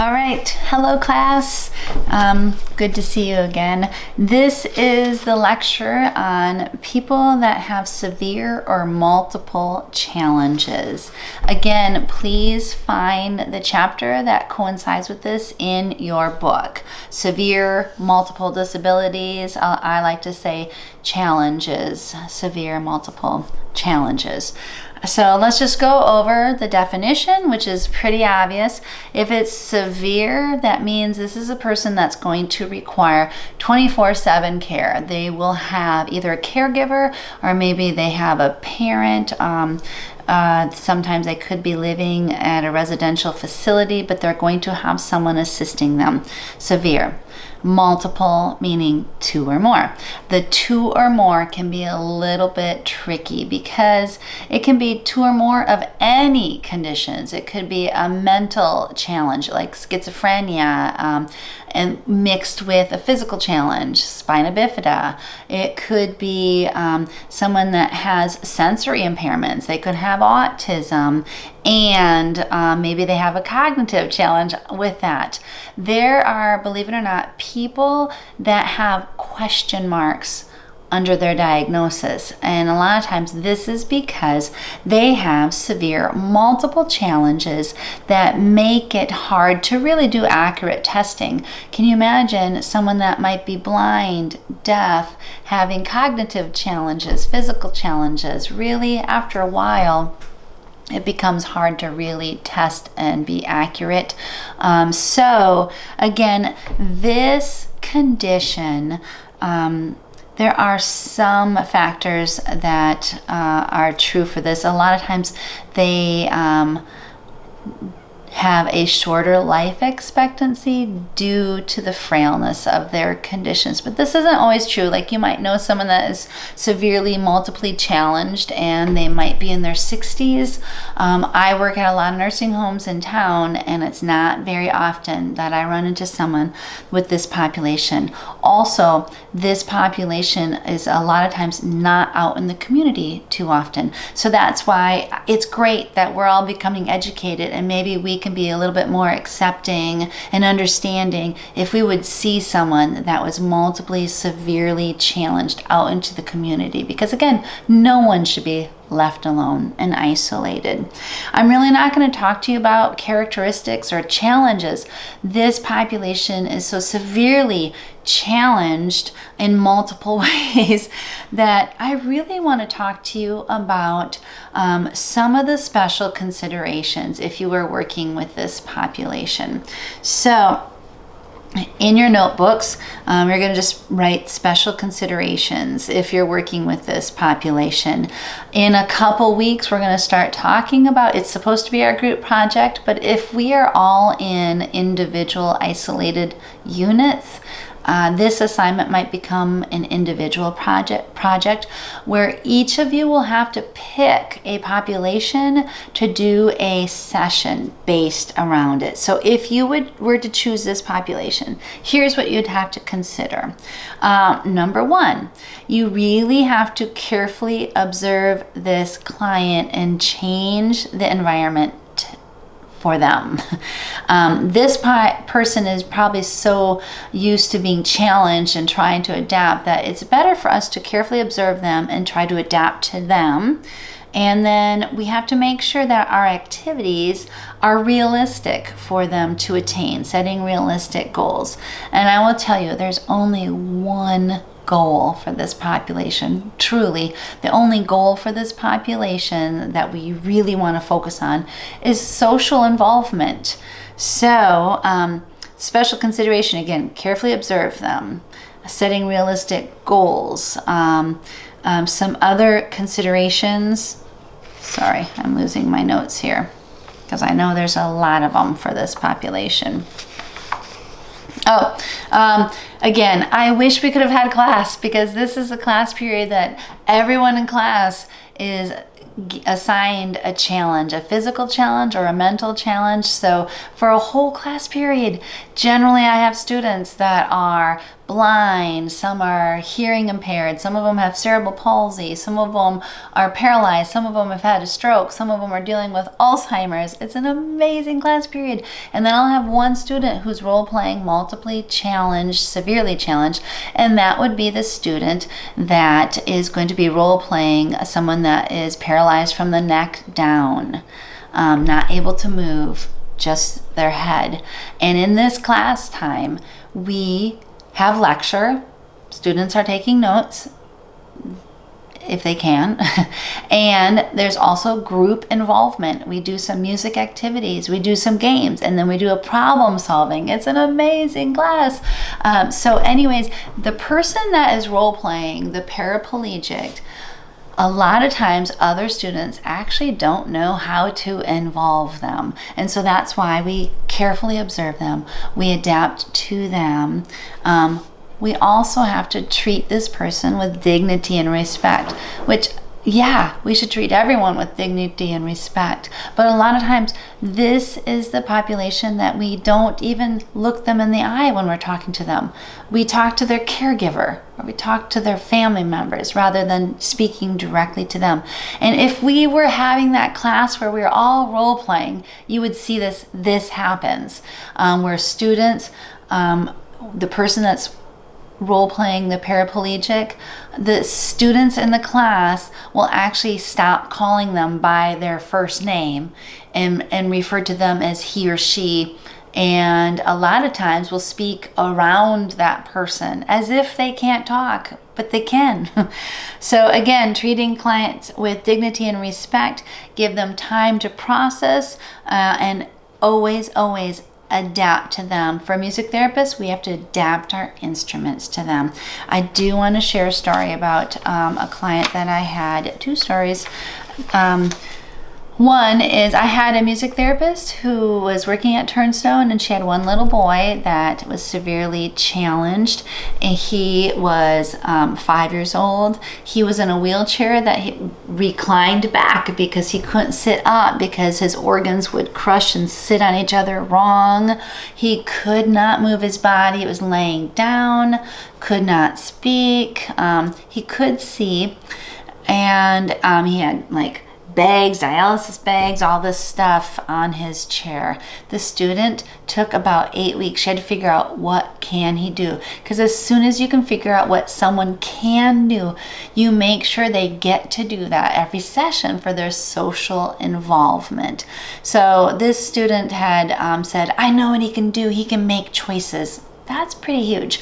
All right, hello class. Good to see you again. This is the lecture on people that have severe or multiple challenges. Again, please find the chapter that coincides with this in your book. Severe, multiple disabilities. I like to say challenges, severe, multiple challenges. So let's just go over the definition, which is pretty obvious. If it's severe, that means this is a person that's going to require 24/7 care. They will have either a caregiver or maybe they have a parent. Sometimes they could be living at a residential facility, but they're going to have someone assisting them. Severe. Multiple, meaning two or more. The two or more can be a little bit tricky because it can be two or more of any conditions. It could be a mental challenge like schizophrenia, and mixed with a physical challenge, spina bifida. It could be someone that has sensory impairments. They could have autism, and maybe they have a cognitive challenge with that. There are, believe it or not, people that have question marks under their diagnosis, and a lot of times this is because they have severe multiple challenges that make it hard to really do accurate testing. Can you imagine someone that might be blind, deaf, having cognitive challenges, physical challenges? Really, after a while, it becomes hard to really test and be accurate. So again, this condition, there are some factors that are true for this. A lot of times they have a shorter life expectancy due to the frailness of their conditions. But this isn't always true. Like, you might know someone that is severely multiply challenged and they might be in their 60s. I work at a lot of nursing homes in town, and it's not very often that I run into someone with this population. Also, this population is a lot of times not out in the community too often. So that's why it's great that we're all becoming educated, and maybe we can be a little bit more accepting and understanding if we would see someone that was multiply severely challenged out into the community, because again, no one should be left alone and isolated. I'm really not going to talk to you about characteristics or challenges. This population is so severely challenged in multiple ways that I really want to talk to you about some of the special considerations if you were working with this population. So in your notebooks, you're going to just write special considerations if you're working with this population. In a couple weeks, we're going to start talking about, it's supposed to be our group project, but if we are all in individual isolated units, this assignment might become an individual project where each of you will have to pick a population to do a session based around it. So if you were to choose this population, here's what you'd have to consider. Number one, you really have to carefully observe this client and change the environment for them. This person is probably so used to being challenged and trying to adapt that it's better for us to carefully observe them and try to adapt to them. And then we have to make sure that our activities are realistic for them to attain, setting realistic goals. And I will tell you, there's only one goal for this population. Truly, the only goal for this population that we really want to focus on is social involvement. So, special consideration, again, carefully observe them, setting realistic goals. Some other considerations, sorry, I'm losing my notes here because I know there's a lot of them for this population. Again, I wish we could have had class, because this is a class period that everyone in class is assigned a challenge, a physical challenge or a mental challenge. So for a whole class period, generally I have students that are blind, some are hearing impaired, some of them have cerebral palsy, some of them are paralyzed, some of them have had a stroke, some of them are dealing with Alzheimer's. It's an amazing class period. And then I'll have one student who's role-playing multiply challenged, severely challenged, and that would be the student that is going to be role-playing someone that is paralyzed from the neck down, not able to move, just their head. And in this class time, we have lecture. Students are taking notes if they can. And there's also group involvement. We do some music activities, we do some games, and then we do a problem solving. It's an amazing class. So anyways, the person that is role playing, the paraplegic, a lot of times other students actually don't know how to involve them. And so that's why we carefully observe them. We adapt to them. We also have to treat this person with dignity and respect, which, yeah, we should treat everyone with dignity and respect. But a lot of times, this is the population that we don't even look them in the eye when we're talking to them. We talk to their caregiver, or we talk to their family members rather than speaking directly to them. And if we were having that class where we were all role playing, you would see this happens, where students, the person that's role-playing the paraplegic, the students in the class will actually stop calling them by their first name and refer to them as he or she, and a lot of times will speak around that person as if they can't talk, but they can. So again, treating clients with dignity and respect, give them time to process, and always adapt to them. For music therapists, we have to adapt our instruments to them. I do want to share a story about a client that I had, two stories. One is I had a music therapist who was working at Turnstone, and she had one little boy that was severely challenged. And he was 5 years old. He was in a wheelchair that he reclined back because he couldn't sit up because his organs would crush and sit on each other wrong. He could not move his body. It was laying down, could not speak. He could see, and he had like bags, dialysis bags, all this stuff on his chair. The student took about 8 weeks. She had to figure out what can he do. Because as soon as you can figure out what someone can do, you make sure they get to do that every session for their social involvement. So this student had said, I know what he can do. He can make choices. That's pretty huge.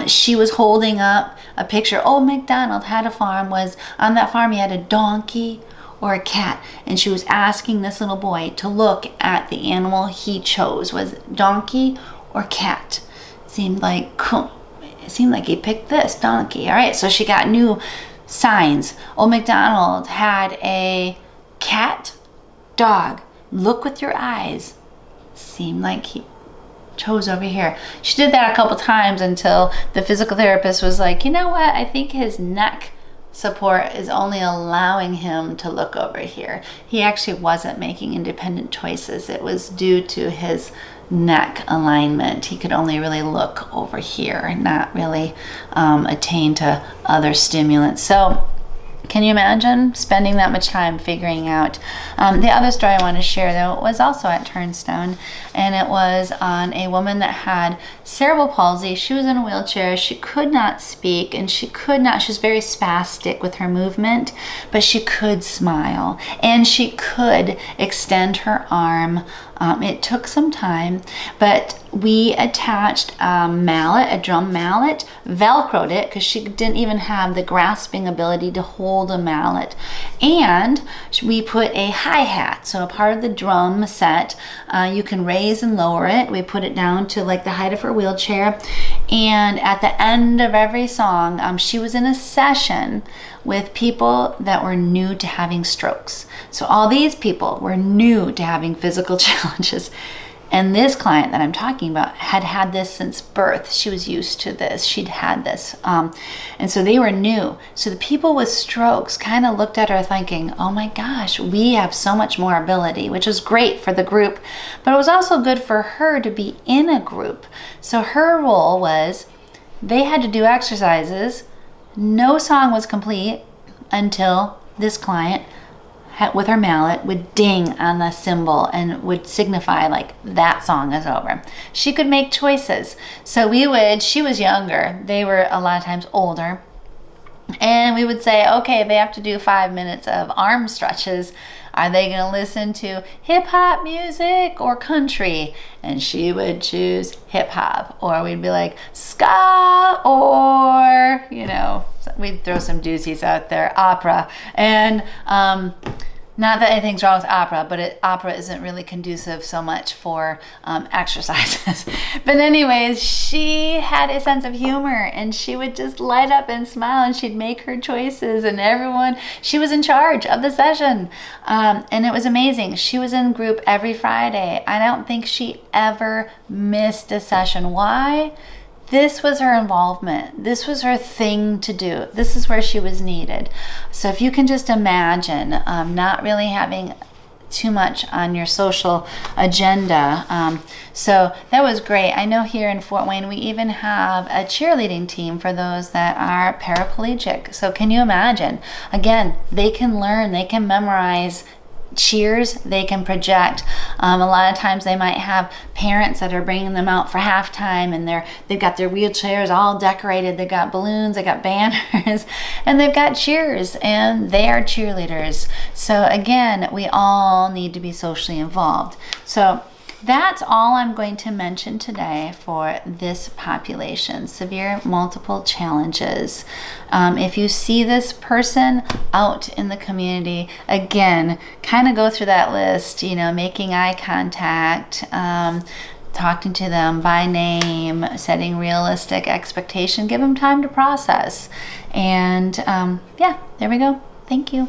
She was holding up a picture. Old MacDonald had a farm. Was on that farm he had a donkey or a cat, and she was asking this little boy to look at the animal he chose. Was it donkey or cat? It seemed like he picked this, donkey. All right, so she got new signs. Old MacDonald had a cat, dog. Look with your eyes. Seemed like he chose over here. She did that a couple times until the physical therapist was like, you know what? I think his neck support is only allowing him to look over here. He actually wasn't making independent choices. It was due to his neck alignment. He could only really look over here and not really attain to other stimulants. So can you imagine spending that much time figuring out? The other story I want to share, though, was also at Turnstone, and it was on a woman that had cerebral palsy. She was in a wheelchair. She could not speak, and she was very spastic with her movement, but she could smile, and she could extend her arm. It took some time, but we attached a mallet, a drum mallet, Velcroed it because she didn't even have the grasping ability to hold a mallet. And we put a hi-hat, so a part of the drum set. You can raise and lower it. We put it down to like the height of her wheelchair. And at the end of every song, she was in a session with people that were new to having strokes. So all these people were new to having physical challenges. And this client that I'm talking about had had this since birth. She was used to this. She'd had this. And so they were new. So the people with strokes kind of looked at her thinking, oh my gosh, we have so much more ability, which was great for the group. But it was also good for her to be in a group. So her role was they had to do exercises. No song was complete until this client with her mallet would ding on the cymbal and would signify like that song is over. She could make choices. So she was younger, they were a lot of times older, and we would say, okay, they have to do 5 minutes of arm stretches. Are they going to listen to hip hop music or country? And she would choose hip hop. Or we'd be like, ska, or, we'd throw some doozies out there, opera. And not that anything's wrong with opera, but opera isn't really conducive so much for exercises. But anyways, she had a sense of humor, and she would just light up and smile, and she'd make her choices, and she was in charge of the session. And it was amazing. She was in group every Friday. I don't think she ever missed a session. Why? This was her involvement. This was her thing to do. This is where she was needed. So if you can just imagine not really having too much on your social agenda. So that was great. I know here in Fort Wayne, we even have a cheerleading team for those that are paraplegic. So can you imagine? Again, they can learn, they can memorize cheers, they can project. A lot of times they might have parents that are bringing them out for halftime, and they've got their wheelchairs all decorated. They've got balloons, they've got banners, and they've got cheers, and they are cheerleaders. So again, we all need to be socially involved. So that's all I'm going to mention today for this population, severe multiple challenges. If you see this person out in the community, again, kind of go through that list, making eye contact, talking to them by name, setting realistic expectation, give them time to process. And yeah, there we go. Thank you.